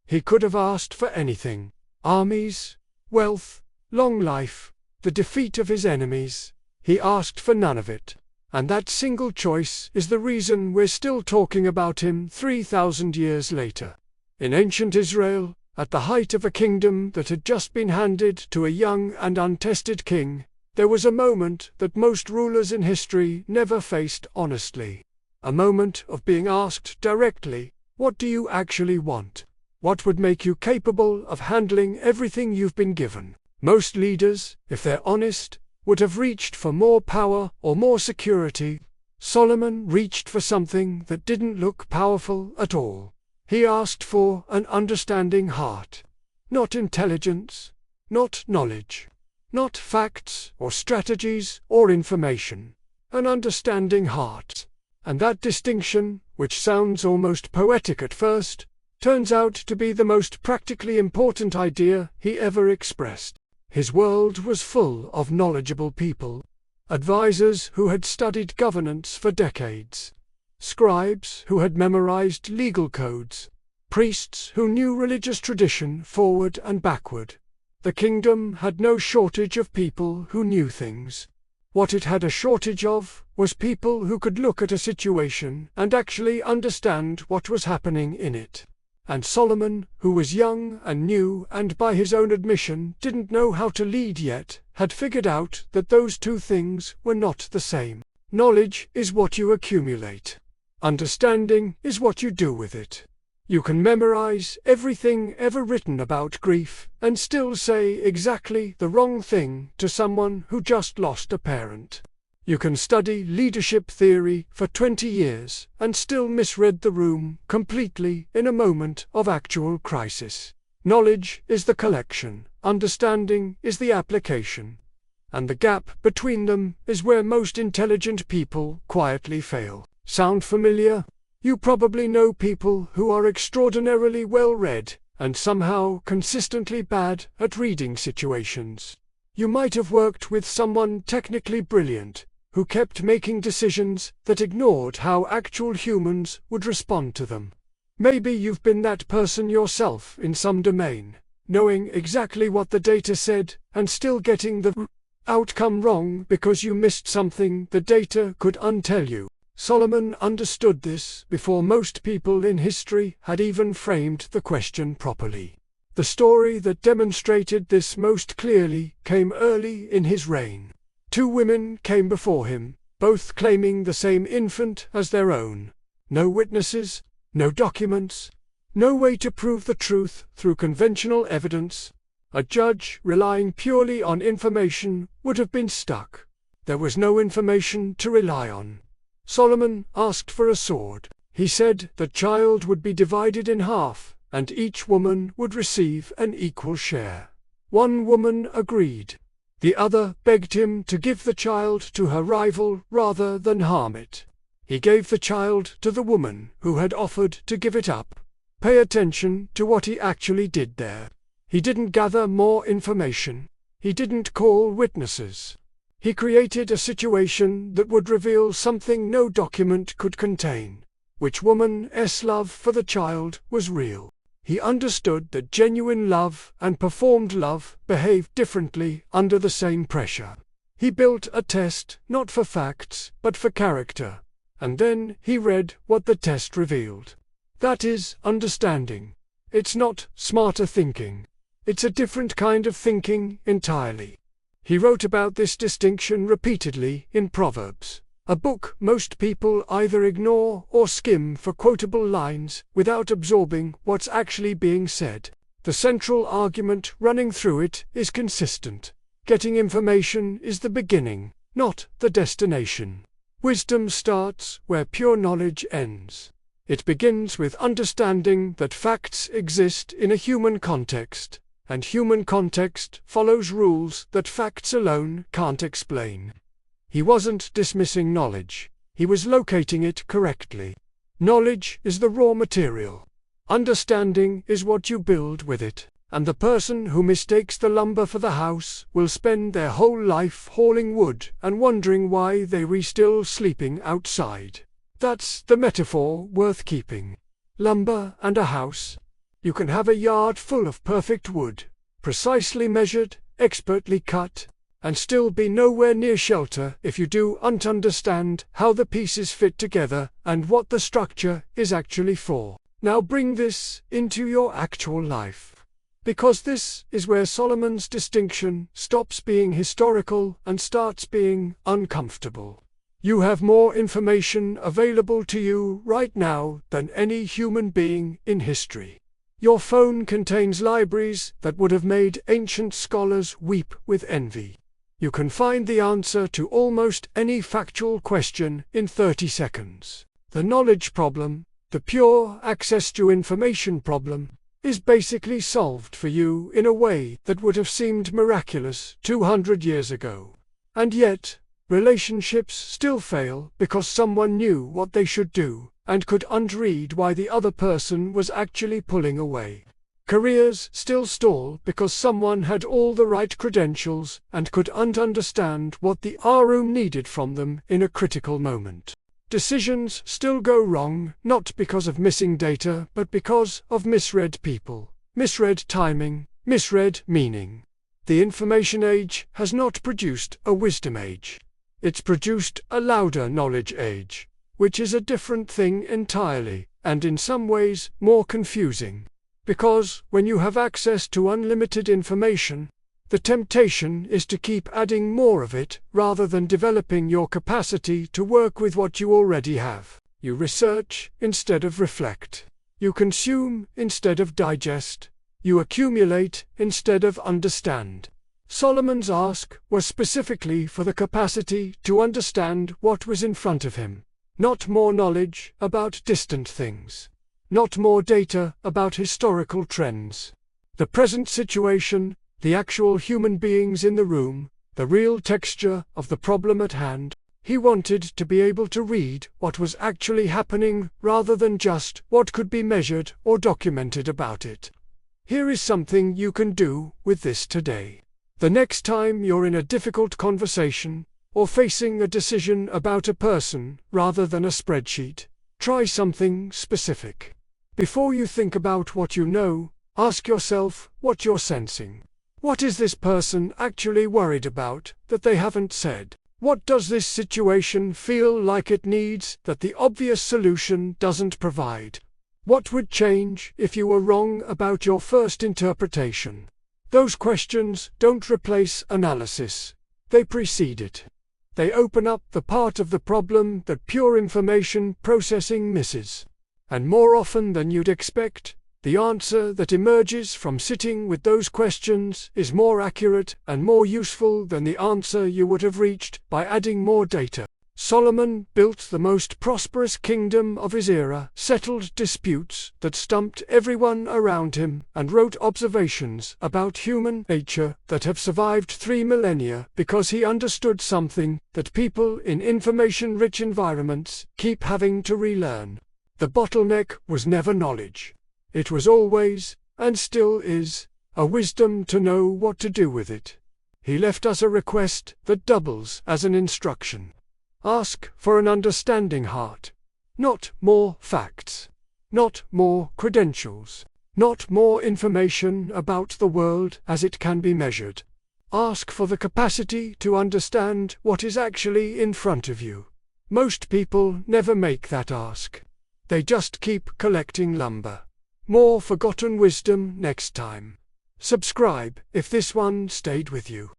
He could have asked for anything: armies, wealth, long life, the defeat of his enemies. He asked for none of it. And that single choice is the reason we're still talking about him 3,000 years later. In ancient Israel, at the height of a kingdom that had just been handed to a young and untested king, there was a moment that most rulers in history never faced honestly. A moment of being asked directly, what do you actually want? What would make you capable of handling everything you've been given? Most leaders, if they're honest, would have reached for more power or more security. Solomon reached for something that didn't look powerful at all. He asked for an understanding heart. Not intelligence, not knowledge, not facts or strategies or information. An understanding heart. And that distinction, which sounds almost poetic at first, turns out to be the most practically important idea he ever expressed. His world was full of knowledgeable people, advisors who had studied governance for decades, scribes who had memorized legal codes, priests who knew religious tradition forward and backward. The kingdom had no shortage of people who knew things. What it had a shortage of was people who could look at a situation and actually understand what was happening in it. And Solomon, who was young and new and by his own admission didn't know how to lead yet, had figured out that those two things were not the same. Knowledge is what you accumulate. Understanding is what you do with it. You can memorize everything ever written about grief and still say exactly the wrong thing to someone who just lost a parent. You can study leadership theory for 20 years and still misread the room completely in a moment of actual crisis. Knowledge is the collection, understanding is the application. And the gap between them is where most intelligent people quietly fail. Sound familiar? You probably know people who are extraordinarily well-read and somehow consistently bad at reading situations. You might have worked with someone technically brilliant, who kept making decisions that ignored how actual humans would respond to them. Maybe you've been that person yourself in some domain, knowing exactly what the data said and still getting the outcome wrong because you missed something the data could untell you. Solomon understood this before most people in history had even framed the question properly. The story that demonstrated this most clearly came early in his reign. 2 women came before him, both claiming the same infant as their own. No witnesses, no documents, no way to prove the truth through conventional evidence. A judge relying purely on information would have been stuck. There was no information to rely on. Solomon asked for a sword. He said the child would be divided in half, and each woman would receive an equal share. One woman agreed. The other begged him to give the child to her rival rather than harm it. He gave the child to the woman who had offered to give it up. Pay attention to what he actually did there. He didn't gather more information. He didn't call witnesses. He created a situation that would reveal something no document could contain. Which woman's love for the child was real. He understood that genuine love and performed love behave differently under the same pressure. He built a test not for facts but for character, and then he read what the test revealed. That is understanding. It's not smarter thinking. It's a different kind of thinking entirely. He wrote about this distinction repeatedly in Proverbs, a book most people either ignore or skim for quotable lines without absorbing what's actually being said. The central argument running through it is consistent. Getting information is the beginning, not the destination. Wisdom starts where pure knowledge ends. It begins with understanding that facts exist in a human context, and human context follows rules that facts alone can't explain. He wasn't dismissing knowledge, he was locating it correctly. Knowledge is the raw material. Understanding is what you build with it, and the person who mistakes the lumber for the house will spend their whole life hauling wood and wondering why they were still sleeping outside. That's the metaphor worth keeping. Lumber and a house. You can have a yard full of perfect wood, precisely measured, expertly cut, and still be nowhere near shelter if you don't understand how the pieces fit together and what the structure is actually for. Now bring this into your actual life. Because this is where Solomon's distinction stops being historical and starts being uncomfortable. You have more information available to you right now than any human being in history. Your phone contains libraries that would have made ancient scholars weep with envy. You can find the answer to almost any factual question in 30 seconds. The knowledge problem, the pure access to information problem, is basically solved for you in a way that would have seemed miraculous 200 years ago. And yet, relationships still fail because someone knew what they should do and could read why the other person was actually pulling away. Careers still stall because someone had all the right credentials and could understand what the room needed from them in a critical moment. Decisions still go wrong, not because of missing data, but because of misread people, misread timing, misread meaning. The information age has not produced a wisdom age. It's produced a louder knowledge age, which is a different thing entirely, and in some ways more confusing. Because when you have access to unlimited information, the temptation is to keep adding more of it rather than developing your capacity to work with what you already have. You research instead of reflect. You consume instead of digest. You accumulate instead of understand. Solomon's ask was specifically for the capacity to understand what was in front of him, not more knowledge about distant things, not more data about historical trends. The present situation, the actual human beings in the room, the real texture of the problem at hand. He wanted to be able to read what was actually happening rather than just what could be measured or documented about it. Here is something you can do with this today. The next time you're in a difficult conversation, or facing a decision about a person rather than a spreadsheet, try something specific. Before you think about what you know, ask yourself what you're sensing. What is this person actually worried about that they haven't said? What does this situation feel like it needs that the obvious solution doesn't provide? What would change if you were wrong about your first interpretation? Those questions don't replace analysis. They precede it. They open up the part of the problem that pure information processing misses. And more often than you'd expect, the answer that emerges from sitting with those questions is more accurate and more useful than the answer you would have reached by adding more data. Solomon built the most prosperous kingdom of his era, settled disputes that stumped everyone around him, and wrote observations about human nature that have survived 3 millennia because he understood something that people in information-rich environments keep having to relearn. The bottleneck was never knowledge. It was always, and still is, a wisdom to know what to do with it. He left us a request that doubles as an instruction. Ask for an understanding heart. Not more facts. Not more credentials. Not more information about the world as it can be measured. Ask for the capacity to understand what is actually in front of you. Most people never make that ask. They just keep collecting lumber. More forgotten wisdom next time. Subscribe if this one stayed with you.